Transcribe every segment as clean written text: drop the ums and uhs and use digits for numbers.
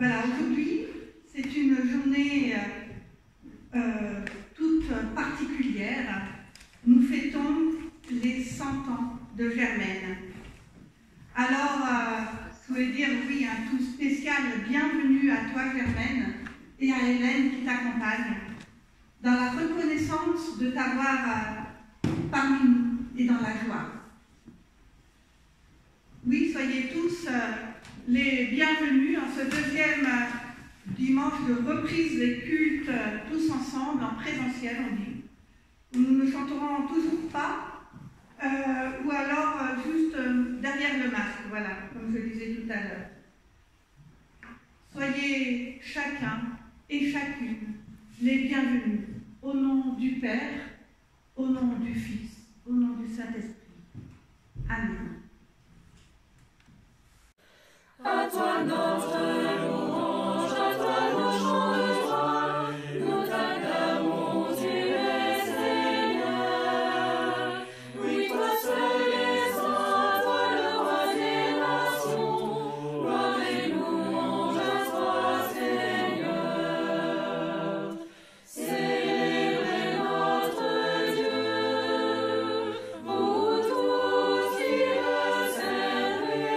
Voilà, aujourd'hui, c'est une journée toute particulière. Nous fêtons les 100 ans de Germaine. Alors, je voulais dire, oui, un tout spécial bienvenue à toi, Germaine, et à Hélène qui t'accompagne, dans la reconnaissance de t'avoir parmi nous et dans la joie. Oui, soyez tous les bienvenus en ce deuxième dimanche de reprise des cultes, tous ensemble, en présentiel, on dit. Nous ne chanterons toujours pas, ou alors juste derrière le masque, voilà, comme je disais tout à l'heure. Soyez chacun et chacune les bienvenus, au nom du Père, au nom du Fils, au nom du Saint-Esprit. Amen. À toi notre louange, à toi nos chants de joie, nous t'acclamons, tu es Seigneur. Oui, toi seul es saint, toi le roi des nations, gloire et louange à toi, Seigneur. Célébrez notre Dieu, vous tous qui le servez.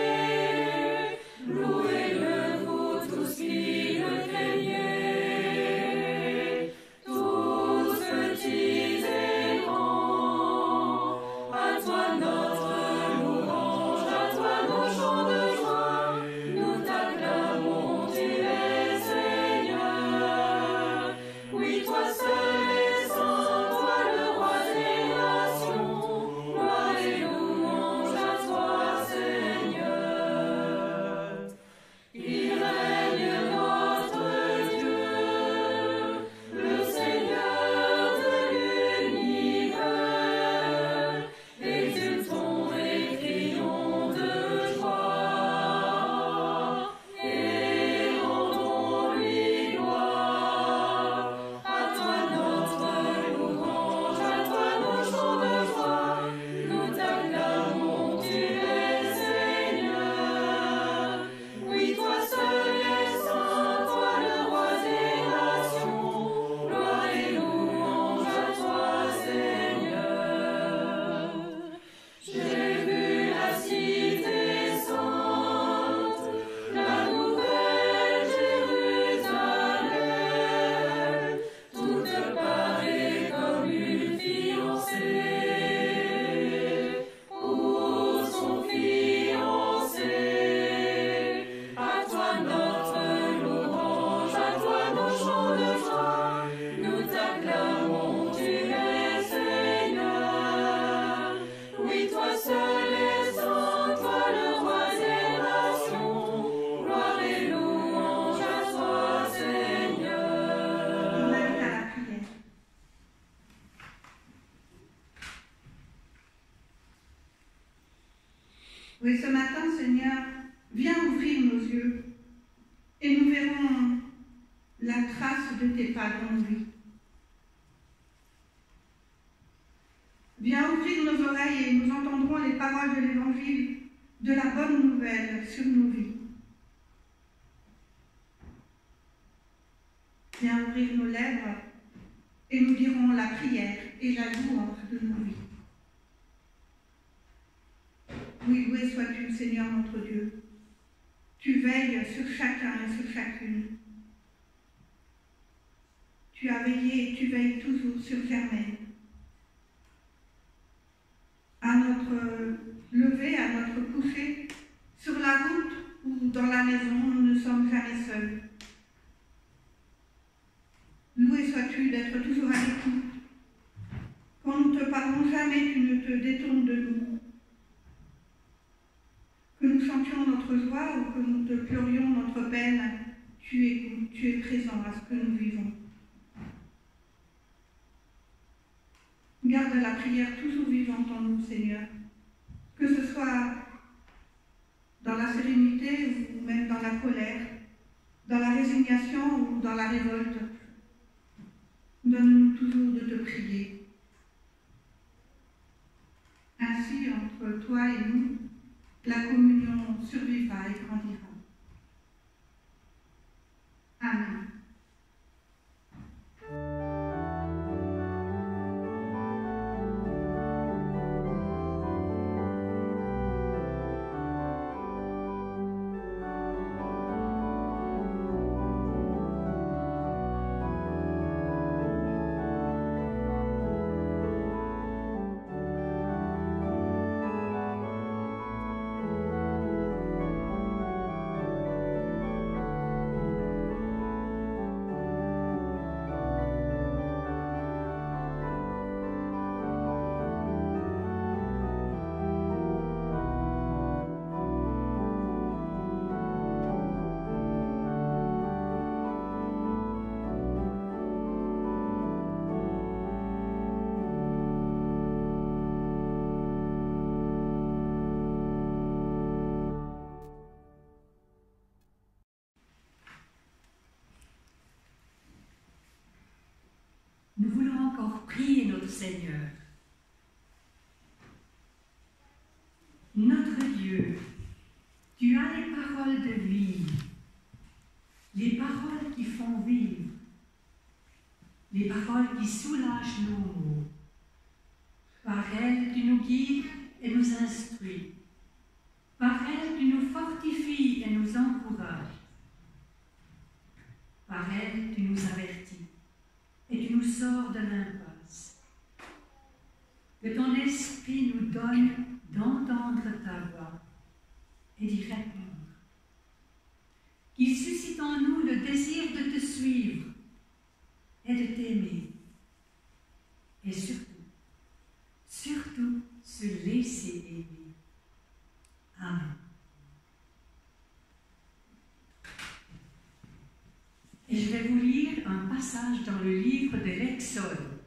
Louez-le, vous tous qui le craignez, tous petits et grands. À toi notre louange, à toi nos chants de joie, nous t'acclamons, tu es Seigneur. Oui, toi seul es saint, toi le roi des nations, gloire et louange à toi, Seigneur. Il règne notre Dieu, le Seigneur de l'univers. Exultons et crions de joie, et rendons-lui gloire. À toi notre louange, à toi nos chants de joie, nous t'acclamons, tu es Seigneur. Oui, toi seul es saint, toi le roi des nations, gloire et louange à toi, Seigneur. J'ai vu la cité sainte, la nouvelle Jérusalem, toute parée comme une fiancée pour son fiancé. À toi notre louange, à toi nos chants de joie, nous t'acclamons, tu es Seigneur. Oui, toi seul es saint, toi le roi des nations, gloire et louange à toi, On Seigneur. invite à la prière. Oui, ce matin, Seigneur, viens ouvrir nos yeux et nous verrons la trace de tes pas dans nos vies. Viens ouvrir nos oreilles et nous entendrons les paroles de l'Évangile, de la bonne nouvelle sur nos vies. Viens ouvrir nos lèvres et nous dirons la prière et la louange de nos vies. Oui, loué sois-tu, Seigneur notre Dieu. Tu veilles sur chacun et sur chacune. Tu as veillé et tu veilles toujours sur Germaine. À notre lever, à notre coucher, sur la route ou dans la maison, nous ne sommes jamais seuls. Loué sois-tu d'être toujours à l'écoute. Quand nous te parlons, jamais tu ne te détournes de nous. Que nous chantions notre joie ou que nous te pleurions notre peine, tu écoutes, tu es présent à ce que nous vivons. Garde la prière toujours vivante en nous, Seigneur. Que ce soit dans la sérénité ou même dans la colère, dans la résignation ou dans la révolte. Donne-nous toujours de te prier. Ainsi, entre toi et nous, la communion survivra et grandira. pour prier notre Seigneur. Notre Dieu, tu as les paroles de vie, les paroles qui font vivre, les paroles qui soulagent nos maux. Par elles, tu nous guides et nous instruis. Par elles, tu nous fortifies et nous encourages. Par elles, tu nous avertis et tu nous sors de l'impasse. Que ton esprit nous donne d'entendre ta voix et d'y répondre. Qu'il suscite en nous le désir de te suivre et de t'aimer. Et surtout, se laisser aimer. Amen. Et je vais vous lire un passage dans le livre de l'Exode,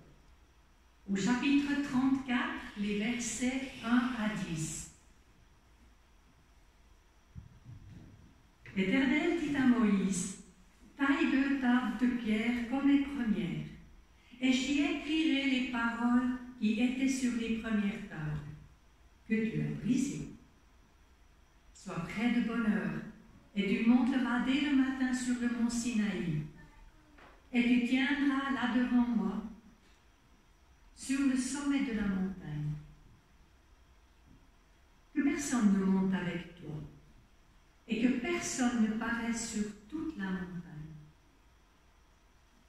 au chapitre 34, les versets 1 à 10. L'Éternel dit à Moïse, « Taille 2 tables de pierre comme les premières, et j'y écrirai les paroles qui étaient sur les premières tables, que tu as brisées. Sois prêt de bonne heure, et tu monteras dès le matin sur le mont Sinaï, et tu tiendras là devant moi, sur le sommet de la montagne. Que personne ne monte avec toi, et que personne ne paraisse sur toute la montagne.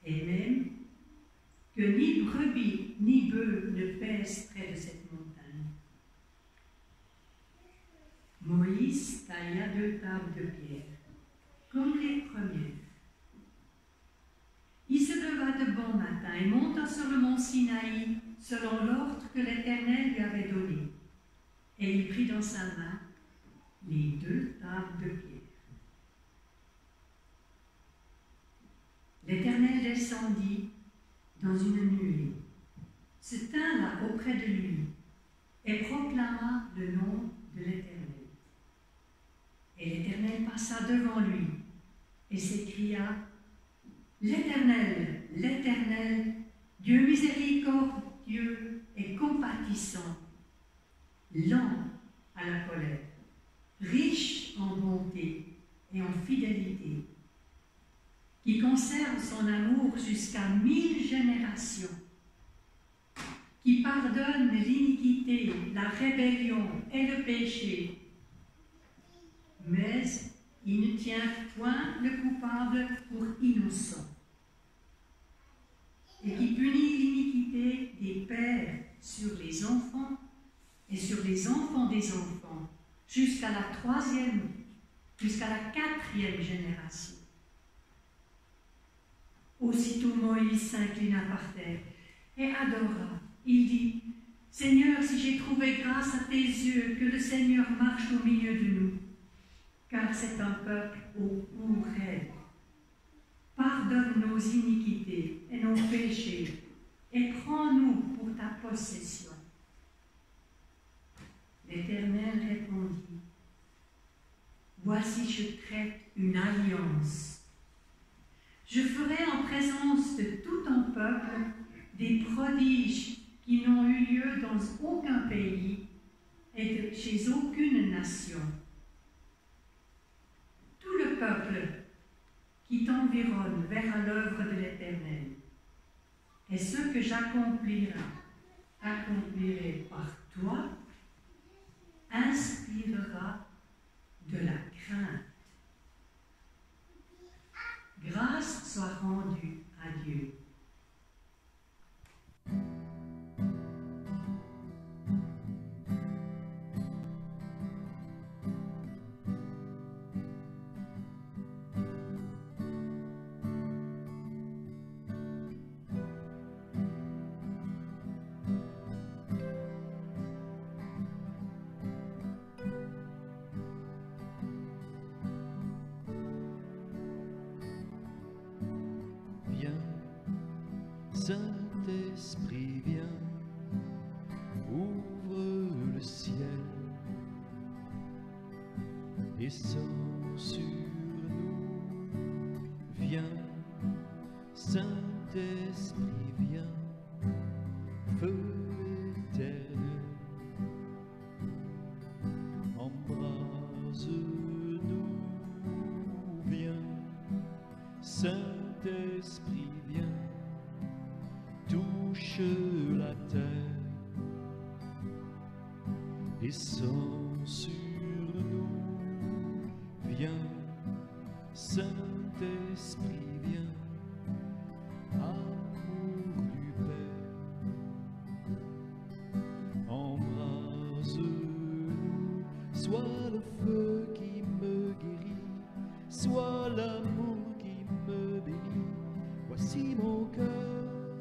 Et même que ni brebis ni bœufs ne pèsent près de cette montagne. » Moïse tailla 2 tables de pierre, comme les premières. Il se leva de bon matin et monta sur le mont Sinaï, selon l'ordre que l'Éternel lui avait donné. Et il prit dans sa main les 2 tables de pierre. L'Éternel descendit dans une nuée, se tint là auprès de lui et proclama le nom de l'Éternel. Et l'Éternel passa devant lui et s'écria, « L'Éternel, l'Éternel, Dieu miséricordieux et compatissant, lent à la colère, riche en bonté et en fidélité, qui conserve son amour jusqu'à 1000 générations, qui pardonne l'iniquité, la rébellion et le péché, mais il ne tient point le coupable pour innocent, et qui punit l'iniquité des pères sur les enfants et sur les enfants des enfants, jusqu'à la 3e, jusqu'à la 4e génération. » Aussitôt Moïse s'inclina par terre et adora. Il dit, « Seigneur, si j'ai trouvé grâce à tes yeux, que le Seigneur marche au milieu de nous, car c'est un peuple au cou raide. Pardonne nos iniquités et nos péchés, et prends-nous pour ta possession. » L'Éternel répondit, « Voici, je traite une alliance. Je ferai en présence de tout ton peuple des prodiges qui n'ont eu lieu dans aucun pays et chez aucune nation. Tout le peuple qui t'environne verra l'œuvre de l'Éternel, et ce que j'accomplirai par toi, inspirera de la crainte. Grâce soit rendue à Dieu. Saint-Esprit, viens, ouvre le ciel et sors sur nous. Viens, Saint-Esprit, viens, descends sur nous, viens, Saint-Esprit, viens, amour du Père, embrase-nous, sois le feu qui me guérit, sois l'amour qui me bénit. Voici mon cœur,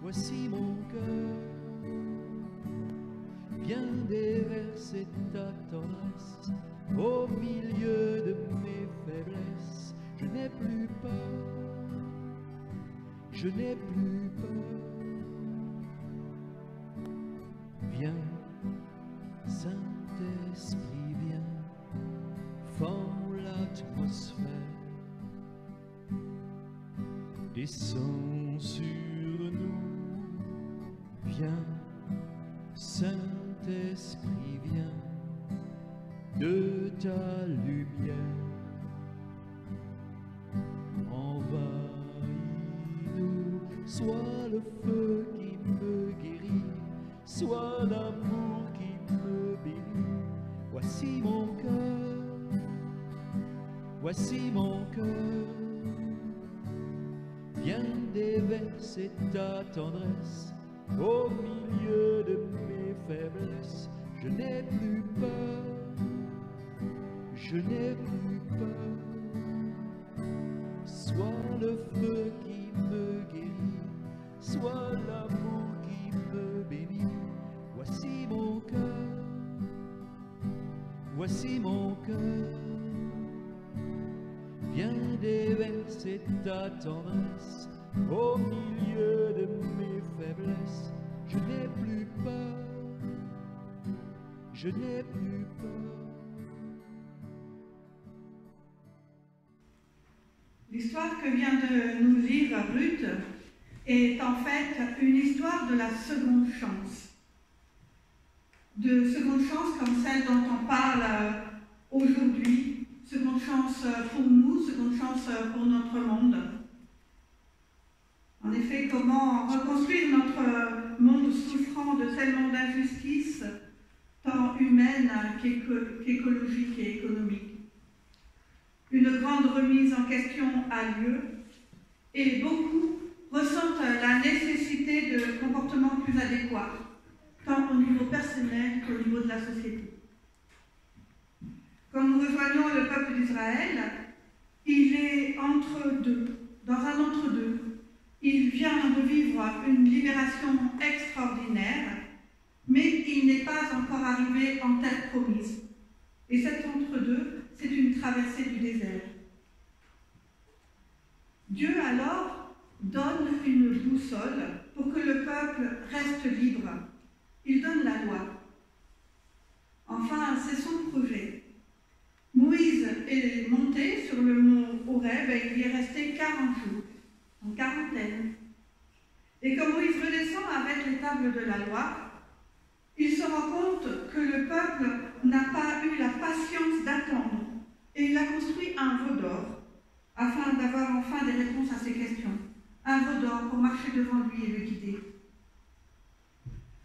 voici mon cœur. Viens déverser ta tendresse au milieu de mes faiblesses. Je n'ai plus peur, je n'ai plus peur. Viens, Saint-Esprit, viens, fends l'atmosphère, descends sur nous, viens, Saint-Esprit, viens, de ta lumière, envahis-nous, sois le feu qui me guérit, sois l'amour qui me bénit. Voici mon cœur, voici mon cœur, viens déverser ta tendresse au milieu de mes faiblesses. Je n'ai plus peur, je n'ai plus peur. Sois le feu qui me guérit, sois l'amour qui me bénit. Voici mon cœur, voici mon cœur. Viens déverser ta tendresse au milieu de mes faiblesses. Je n'ai plus peur, je n'ai plus peur. L'histoire que vient de nous lire Ruth est en fait une histoire de la seconde chance. De seconde chance comme celle dont on parle aujourd'hui, seconde chance pour nous, seconde chance pour notre monde. En effet, comment reconstruire notre monde souffrant de tellement d'injustices, tant humaines qu'écologiques et économiques. Une grande remise en question a lieu et beaucoup ressentent la nécessité de comportements plus adéquats, tant au niveau personnel qu'au niveau de la société. Quand nous rejoignons le peuple d'Israël, il est entre deux, dans un entre-deux. Il vient de vivre une libération extraordinaire, mais il n'est pas encore arrivé en terre promise. Et cet entre-deux, c'est une traversée du désert. Dieu alors donne une boussole pour que le peuple reste libre. Il donne la loi. Enfin, c'est son projet. Moïse est monté sur le mont Horeb et il y est resté 40 jours, en quarantaine. Et quand Moïse redescend avec les tables de la loi, il se rend compte que le peuple n'a pas eu la patience d'attendre. Et il a construit un veau d'or, afin d'avoir enfin des réponses à ses questions. Un veau d'or pour marcher devant lui et le guider.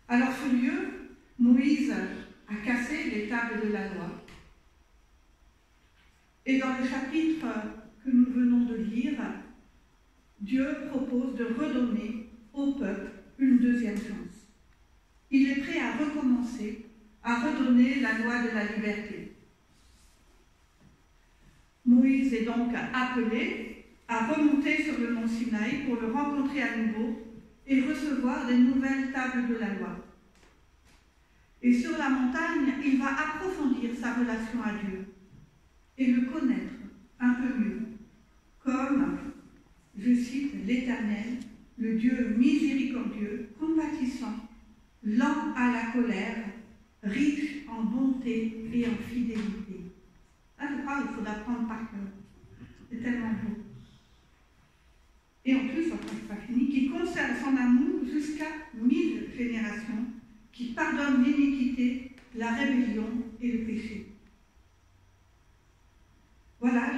Alors furieux, Moïse a cassé les tables de la loi. Et dans le chapitre que nous venons de lire, Dieu propose de redonner au peuple une deuxième chance. Il est prêt à recommencer, à redonner la loi de la liberté. Moïse est donc appelé à remonter sur le mont Sinaï pour le rencontrer à nouveau et recevoir des nouvelles tables de la loi. Et sur la montagne, il va approfondir sa relation à Dieu et le connaître un peu mieux, comme, je cite, l'Éternel, le Dieu miséricordieux, compatissant, lent à la colère, riche en bonté et en fidélité. Là, je crois qu'il faut l'apprendre par cœur. C'est tellement beau. Et en plus, enfin, c'est pas fini, qui conserve son amour jusqu'à 1000 générations, qui pardonne l'iniquité, la rébellion et le péché. Voilà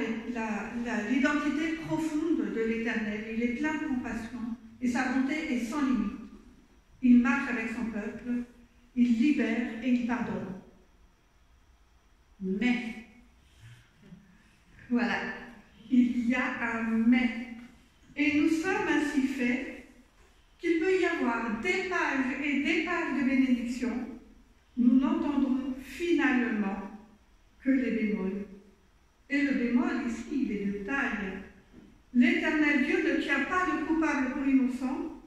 l'identité profonde de l'Éternel. Il est plein de compassion et sa bonté est sans limite. Il marche avec son peuple, il libère et il pardonne. Mais, voilà, il y a un mais. Et nous sommes ainsi faits qu'il peut y avoir des pages et des pages de bénédiction. Nous n'entendrons finalement que les bémols. Et le bémol ici, il est de taille. L'Éternel Dieu ne tient pas le coupable pour innocent.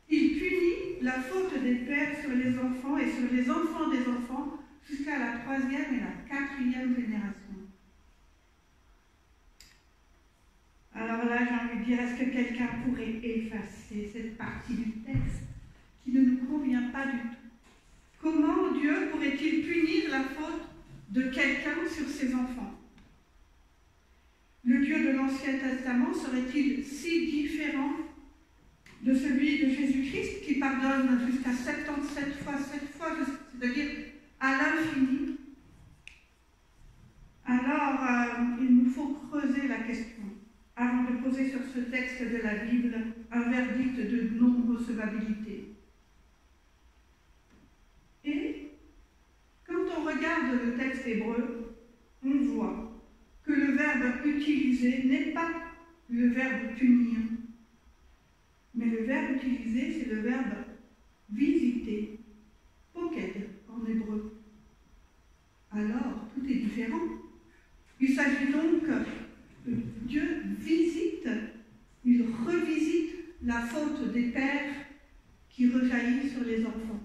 Il punit la faute des pères sur les enfants et sur les enfants des enfants jusqu'à la 3e et la 4e génération. Alors là, j'ai envie de dire, est-ce que quelqu'un pourrait effacer cette partie du texte qui ne nous convient pas du tout? Comment Dieu pourrait-il punir la faute de quelqu'un sur ses enfants? Le Dieu de l'Ancien Testament serait-il si différent de celui de Jésus-Christ qui pardonne jusqu'à 77 fois, c'est-à-dire à l'infini? Alors, il nous faut creuser la question avant de poser sur ce texte de la Bible un verdict de non-recevabilité. Et quand on regarde le texte hébreu, on voit que le verbe utilisé n'est pas le verbe punir, mais le verbe utilisé, c'est le verbe visiter, poked en hébreu. Alors, tout est différent. Il s'agit donc Dieu visite, il revisite la faute des pères qui rejaillit sur les enfants.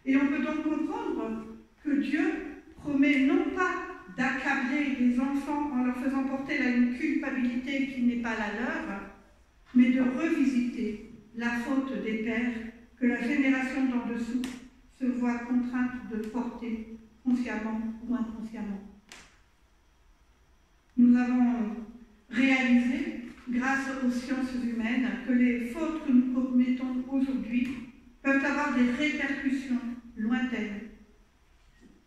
Et on peut donc comprendre que Dieu promet non pas d'accabler les enfants en leur faisant porter une culpabilité qui n'est pas la leur, mais de revisiter la faute des pères que la génération d'en dessous se voit contrainte de porter consciemment ou inconsciemment. Nous avons réalisé, grâce aux sciences humaines, que les fautes que nous commettons aujourd'hui peuvent avoir des répercussions lointaines.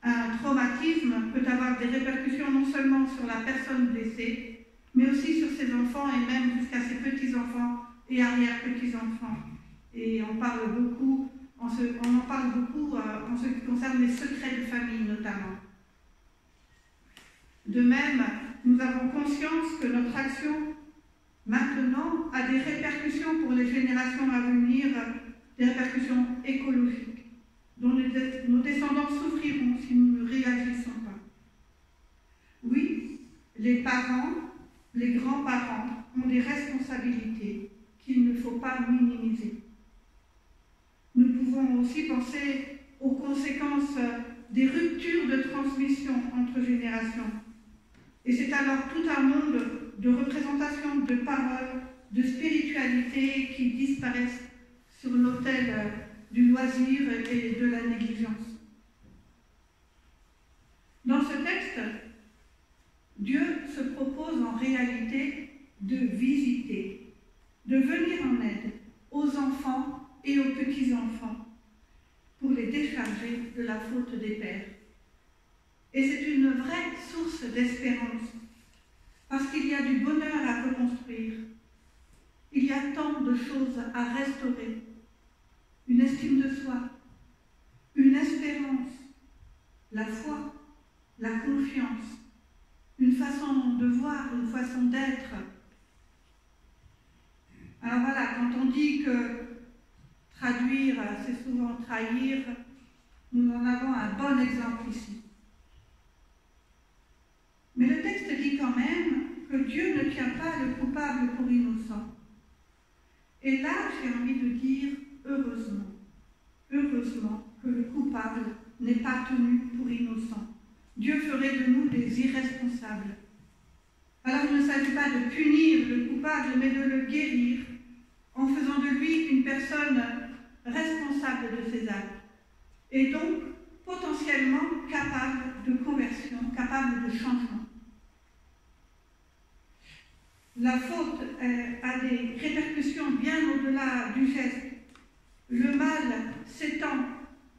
Un traumatisme peut avoir des répercussions non seulement sur la personne blessée, mais aussi sur ses enfants et même jusqu'à ses petits-enfants et arrière-petits-enfants. Et on en parle beaucoup en ce qui concerne les secrets de famille notamment. De même, nous avons conscience que notre action maintenant a des répercussions pour les générations à venir, des répercussions écologiques, dont nos descendants souffriront si nous ne réagissons pas. Oui, les parents, les grands-parents ont des responsabilités qu'il ne faut pas minimiser. Nous pouvons aussi penser aux conséquences des ruptures de transmission entre générations. Et c'est alors tout un monde de représentations, de paroles, de spiritualité qui disparaissent sur l'autel du loisir et de la négligence. Dans ce texte, Dieu se propose en réalité de visiter, de venir en aide aux enfants et aux petits-enfants pour les décharger de la faute des pères. Et c'est une vraie source d'espérance, parce qu'il y a du bonheur à reconstruire. Il y a tant de choses à restaurer. Une estime de soi, une espérance, la foi, la confiance, une façon de voir, une façon d'être. Alors voilà, quand on dit que traduire, c'est souvent trahir, nous en avons un bon exemple ici. Mais le texte dit quand même que Dieu ne tient pas le coupable pour innocent. Et là, j'ai envie de dire heureusement. Heureusement que le coupable n'est pas tenu pour innocent. Dieu ferait de nous des irresponsables. Alors il ne s'agit pas de punir le coupable, mais de le guérir en faisant de lui une personne responsable de ses actes. Et donc, potentiellement capable de conversion, capable de changement. La faute a des répercussions bien au-delà du geste. Le mal s'étend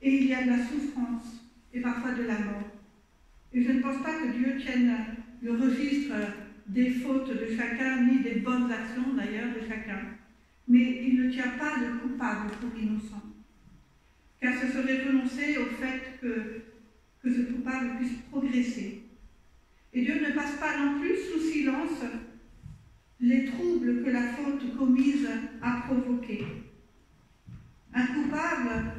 et il y a de la souffrance et parfois de la mort. Et je ne pense pas que Dieu tienne le registre des fautes de chacun, ni des bonnes actions d'ailleurs de chacun. Mais il ne tient pas le coupable pour innocent. Car ce serait renoncer au fait que ce coupable puisse progresser. Et Dieu ne passe pas non plus sous silence les troubles que la faute commise a provoqués. Un coupable,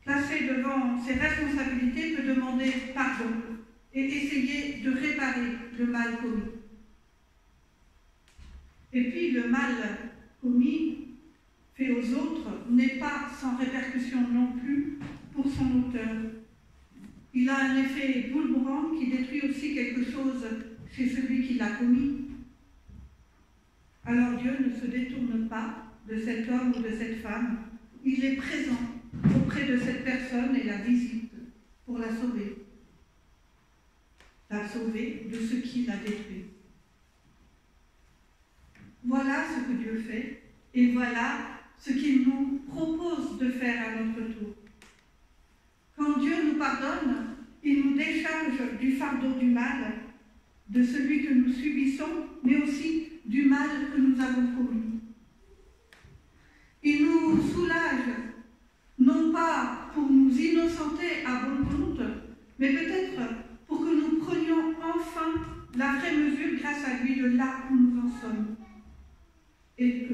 placé devant ses responsabilités, peut demander pardon et essayer de réparer le mal commis. Et puis le mal commis fait aux autres n'est pas sans répercussion non plus pour son auteur. Il a un effet boomerang qui détruit aussi quelque chose chez celui qui l'a commis. Alors Dieu ne se détourne pas de cet homme ou de cette femme. Il est présent auprès de cette personne et la visite pour la sauver. La sauver de ce qui l'a détruit. Voilà ce que Dieu fait et voilà ce qu'il nous propose de faire à notre tour. Quand Dieu nous pardonne, il nous décharge du fardeau du mal, de celui que nous subissons, mais aussi du mal que nous avons commis. Il nous soulage, non pas pour nous innocenter à bon compte, mais peut-être pour que nous prenions enfin la vraie mesure grâce à lui de là où nous en sommes et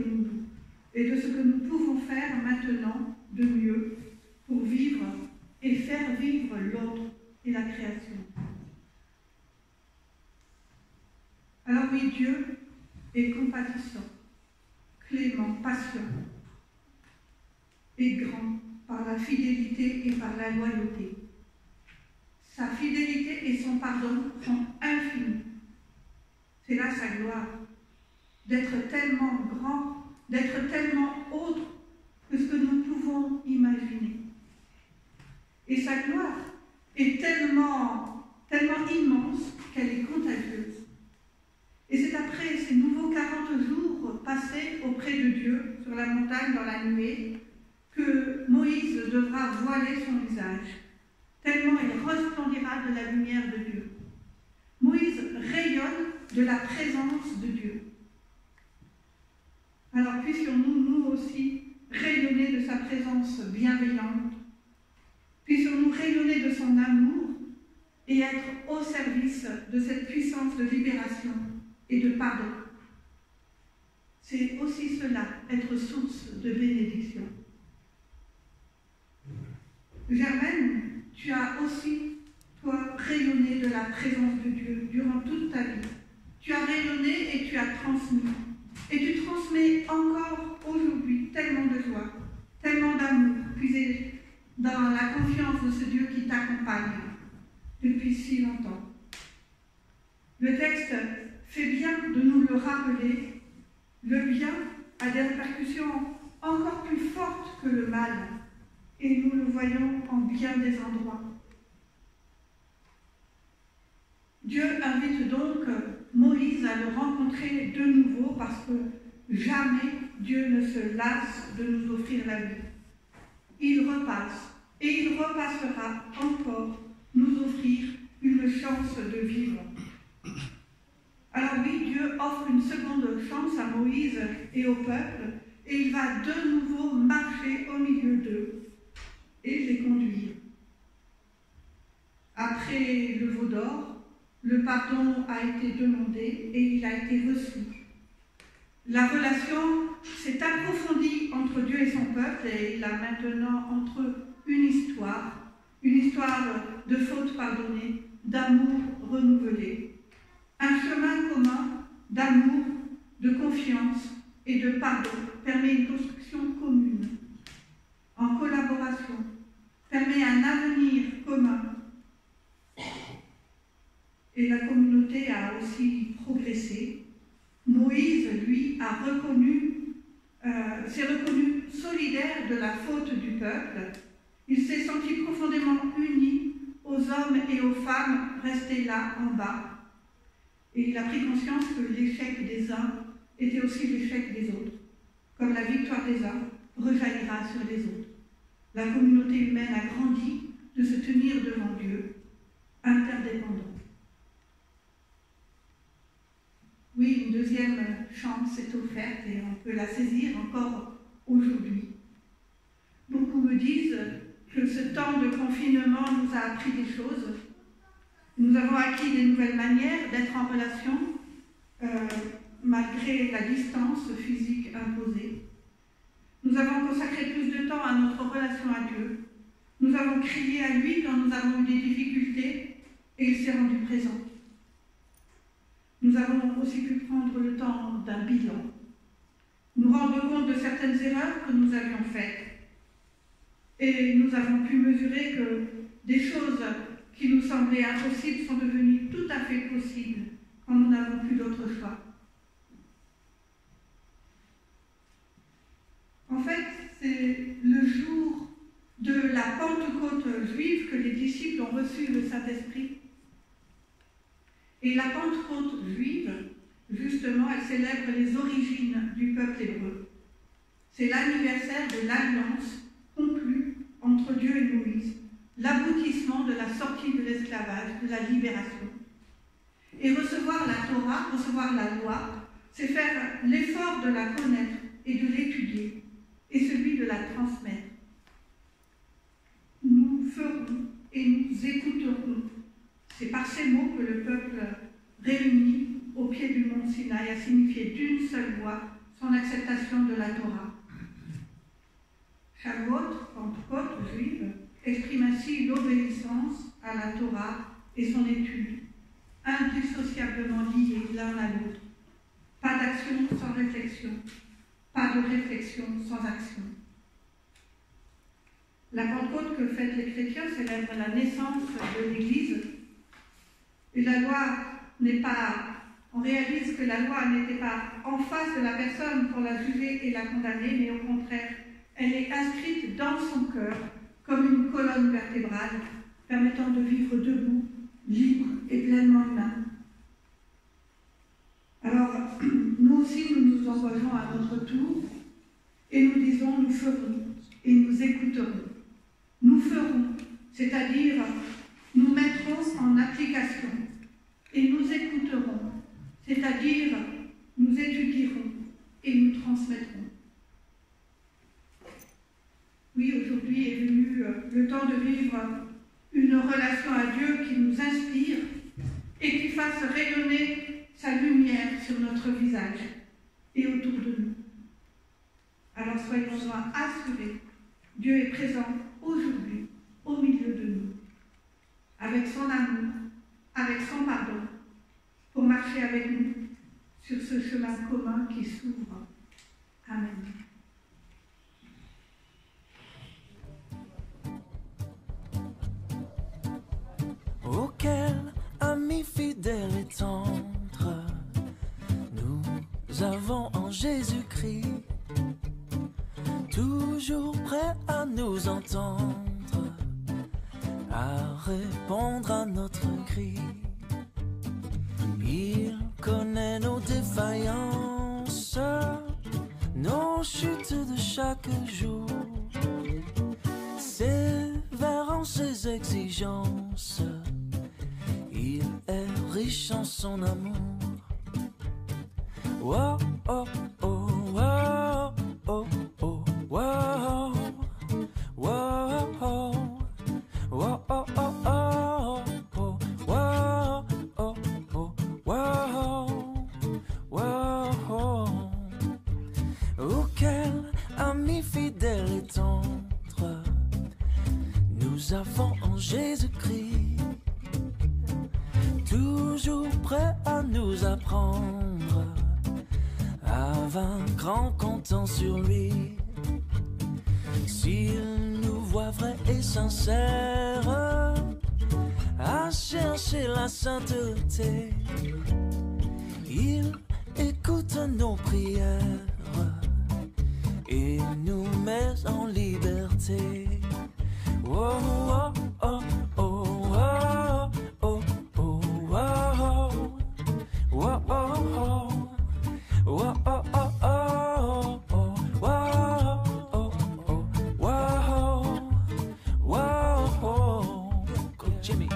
de ce que nous pouvons faire maintenant de mieux pour vivre et faire vivre l'autre et la création. Alors oui, Dieu est compatissant, clément, patient et grand par la fidélité et par la loyauté. Sa fidélité et son pardon sont infinis. C'est là sa gloire, d'être tellement grand, d'être tellement autre que ce que nous pouvons imaginer. Et sa gloire est tellement immense qu'elle est contagieuse. Et c'est après ces nouveaux 40 jours passés auprès de Dieu, sur la montagne, dans la nuée, que Moïse devra voiler son visage, tellement il resplendira de la lumière de Dieu. Moïse rayonne de la présence de Dieu. Alors puissions-nous, nous aussi, rayonner de sa présence bienveillante, puissions-nous rayonner de son amour et être au service de cette puissance de libération et de pardon. C'est aussi cela, être source de bénédiction. Germaine, tu as aussi, toi, rayonné de la présence de Dieu durant toute ta vie. Tu as rayonné et tu as transmis. Et tu transmets encore aujourd'hui tellement de joie, tellement d'amour, puisé dans la confiance de ce Dieu qui t'accompagne depuis si longtemps. Le texte fait bien de nous le rappeler. Le bien a des répercussions encore plus fortes que le mal, et nous le voyons en bien des endroits. Dieu invite donc Moïse à le rencontrer de nouveau parce que jamais Dieu ne se lasse de nous offrir la vie. Il repasse et il repassera encore nous offrir une chance de vivre. Alors oui, Dieu offre une seconde chance à Moïse et au peuple et il va de nouveau marcher au milieu d'eux et les conduire. Après le veau d'or, le pardon a été demandé et il a été reçu. La relation s'est approfondie entre Dieu et son peuple et il a maintenant entre eux une histoire de fautes pardonnées, d'amour renouvelé, un chemin commun d'amour, de confiance et de pardon permet une construction commune, en collaboration, permet un avenir commun. Et la communauté a aussi progressé. Moïse, lui, s'est reconnu solidaire de la faute du peuple. Il s'est senti profondément uni aux hommes et aux femmes restés là en bas. Et il a pris conscience que l'échec des uns était aussi l'échec des autres. Comme la victoire des uns rejaillira sur les autres. La communauté humaine a grandi de se tenir devant Dieu, interdépendante. Oui, une deuxième chance est offerte et on peut la saisir encore aujourd'hui. Beaucoup me disent temps de confinement nous a appris des choses. Nous avons acquis des nouvelles manières d'être en relation, malgré la distance physique imposée. Nous avons consacré plus de temps à notre relation à Dieu. Nous avons crié à lui quand nous avons eu des difficultés et il s'est rendu présent. Nous avons aussi pu prendre le temps d'un bilan, nous rendre compte de certaines erreurs que nous avions faites. Et nous avons pu mesurer que des choses qui nous semblaient impossibles sont devenues tout à fait possibles quand nous n'avons plus d'autre choix. En fait, c'est le jour de la Pentecôte juive que les disciples ont reçu le Saint-Esprit. Et la Pentecôte juive, justement, elle célèbre les origines du peuple hébreu. C'est l'anniversaire de l'alliance conclue entre Dieu et Moïse, l'aboutissement de la sortie de l'esclavage, de la libération. Et recevoir la Torah, recevoir la loi, c'est faire l'effort de la connaître et de l'étudier, et celui de la transmettre. Nous ferons et nous écouterons. C'est par ces mots que le peuple réuni au pied du mont Sinaï a signifié d'une seule voix son acceptation de la Torah. Shavuot, Pentecôte juive, exprime ainsi l'obéissance à la Torah et son étude, indissociablement liés l'un à l'autre. Pas d'action sans réflexion, pas de réflexion sans action. La Pentecôte que fêtent les chrétiens célèbre la naissance de l'Église. Et la loi n'est pas... On réalise que la loi n'était pas en face de la personne pour la juger et la condamner, mais au contraire, elle est inscrite dans son cœur comme une colonne vertébrale permettant de vivre debout, libre et pleinement humain. Alors, nous aussi, nous nous engageons à notre tour et nous disons, nous ferons et nous écouterons. Nous ferons, c'est-à-dire nous mettrons en application et nous écouterons, c'est-à-dire nous étudierons et nous transmettrons. Oui, aujourd'hui est venu le temps de vivre une relation à Dieu qui nous inspire et qui fasse rayonner sa lumière sur notre visage et autour de nous. Alors soyons-en assurés, Dieu est présent aujourd'hui au milieu de nous, avec son amour, avec son pardon, pour marcher avec nous sur ce chemin commun qui s'ouvre. Amen. Auquel ami fidèle et tendre nous avons en Jésus-Christ, toujours prêt à nous entendre, à répondre à notre cri. Il connaît nos défaillances, nos chutes de chaque jour, sévère en ses exigences. Il est riche en son amour. Wow, oh, oh, wow, oh, oh, wow, wow, oh, wow, oh, oh, oh, oh, wow, oh, oh, wow, wow. Auquel ami fidèle et tendre nous avons en Jésus-Christ, toujours prêt à nous apprendre à vaincre en comptant sur lui. S'il nous voit vrais et sincères à chercher la sainteté, il écoute nos prières et nous met en liberté. Oh, oh, oh, oh, oh, oh, oh, oh, oh, oh, oh. Whoa, oh, oh, oh, oh, whoa, oh, oh, whoa, whoa, go Jimmy.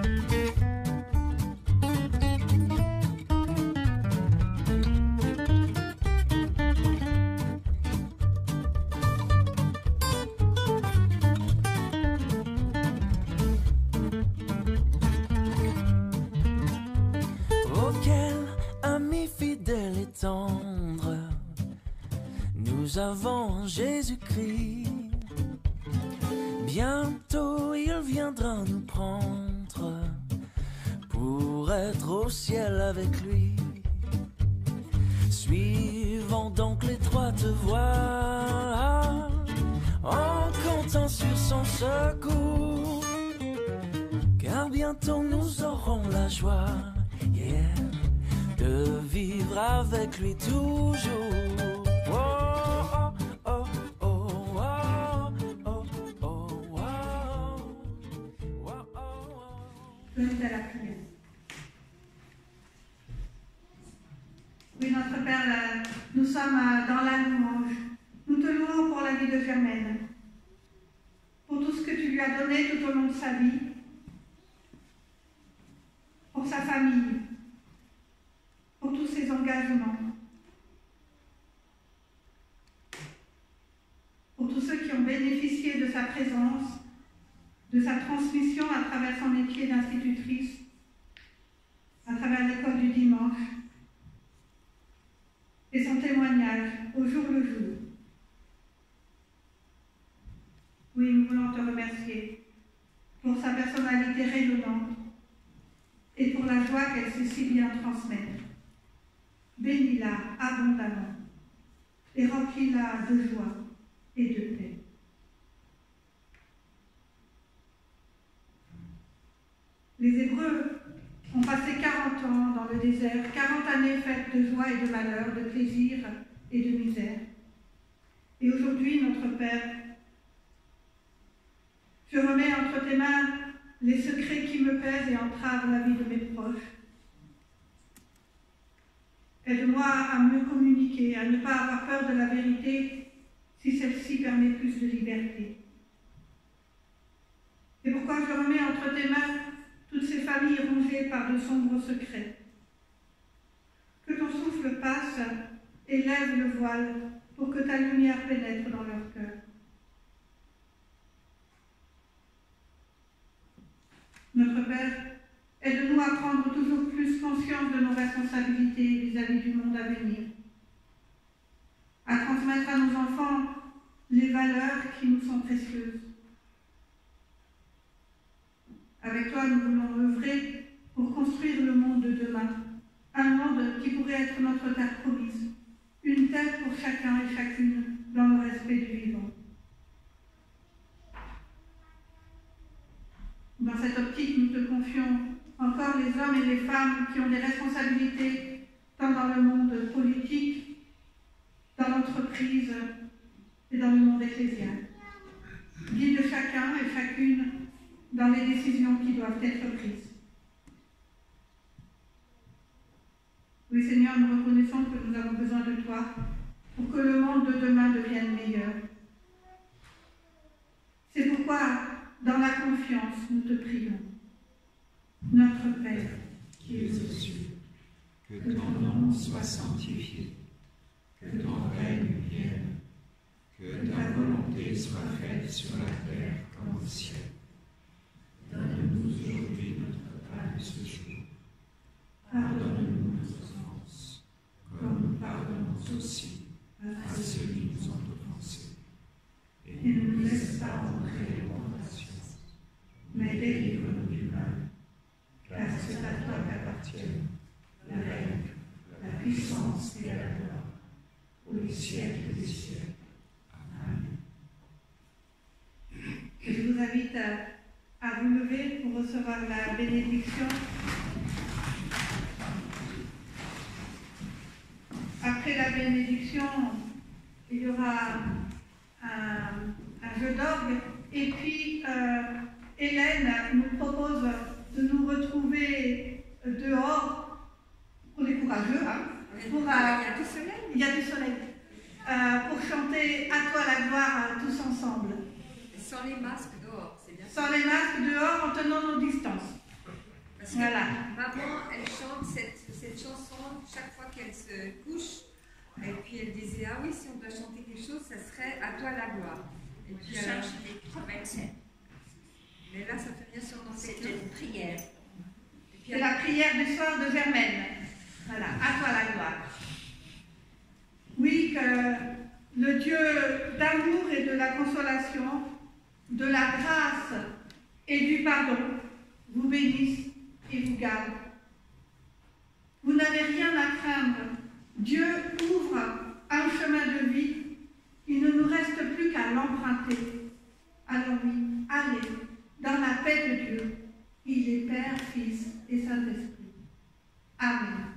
nous avons en Jésus-Christ. Bientôt il viendra nous prendre pour être au ciel avec lui. Suivons donc l'étroite voie en comptant sur son secours, car bientôt nous aurons la joie, yeah, de vivre avec lui toujours. Oh, oh, oh, oh, oh, oh, oh, oh, oh. Place à la prière. Oui, notre Père, nous sommes dans la louange. Nous te louons pour la vie de Germaine, pour tout ce que tu lui as donné tout au long de sa vie, pour sa famille, pour tous ses engagements, pour tous ceux qui ont bénéficié de sa présence, de sa transmission à travers son métier d'institutrice, à travers l'école du dimanche, et son témoignage au jour le jour. Oui, nous voulons te remercier pour sa personnalité rayonnante et pour la joie qu'elle sait si bien transmettre. Bénis-la abondamment et remplis-la de joie et de paix. Les Hébreux ont passé 40 ans dans le désert, 40 années faites de joie et de malheur, de plaisir et de misère. Et aujourd'hui, notre Père, je remets entre tes mains les secrets qui me pèsent et entravent la vie de mes proches. Aide-moi à mieux communiquer, à ne pas avoir peur de la vérité si celle-ci permet plus de liberté. C'est pourquoi je remets entre tes mains toutes ces familles rongées par de sombres secrets. Que ton souffle passe et lève le voile pour que ta lumière pénètre dans leur cœur. Notre Père, aide-nous à prendre toujours plus conscience de nos responsabilités vis-à-vis du monde à venir, à transmettre à nos enfants les valeurs qui nous sont précieuses. Avec toi, nous voulons œuvrer pour construire le monde de demain, un monde qui pourrait être notre terre promise, une terre pour chacun et chacune dans le respect du vivant. Dans cette optique, nous te confions encore les hommes et les femmes qui ont des responsabilités tant dans le monde politique, dans l'entreprise et dans le monde ecclésial. Guide chacun et chacune dans les décisions qui doivent être prises. Oui, Seigneur, nous reconnaissons que nous avons besoin de toi pour que le monde de demain devienne meilleur. C'est pourquoi, dans la confiance, nous te prions. Notre Père, qui es aux cieux, que ton nom soit sanctifié, que ton règne vienne, que ta volonté soit faite sur la terre comme au ciel. Donne-nous aujourd'hui notre pain de ce jour. Pardonne-nous nos offenses, comme nous pardonnons aussi à ceux qui nous ont offensés. Et ne nous laisse pas entrer en tentation, mais délivre-nous du mal, car c'est à toi qu'appartiennent le règne, la puissance et la gloire, pour les siècles des siècles. Amen. je vous invite à vous lever pour recevoir la bénédiction. Après la bénédiction, il y aura un jeu d'orgue et puis Hélène nous propose de nous retrouver dehors pour les courageux. Il y a du soleil. Il y a du soleil. Pour chanter à toi la gloire tous ensemble. Sans les masques dehors, c'est bien. Sans les masques dehors en tenant nos distances. Parce que voilà. Maman, elle chante cette chanson chaque fois qu'elle se couche. Et puis elle disait, ah oui, si on doit chanter quelque chose, ça serait à toi la gloire. Et puis cherche les prophètes. Mais là, ça fait bien sûr dans cette une prière. C'est la prière du soir de Germaine. Voilà, à toi la gloire. Oui, le Dieu d'amour et de la consolation, de la grâce et du pardon, vous bénisse et vous garde. Vous n'avez rien à craindre. Dieu ouvre un chemin de vie. Il ne nous reste plus qu'à l'emprunter. Alors oui, allez dans la paix de Dieu. Il est Père, Fils et Saint-Esprit. Amen.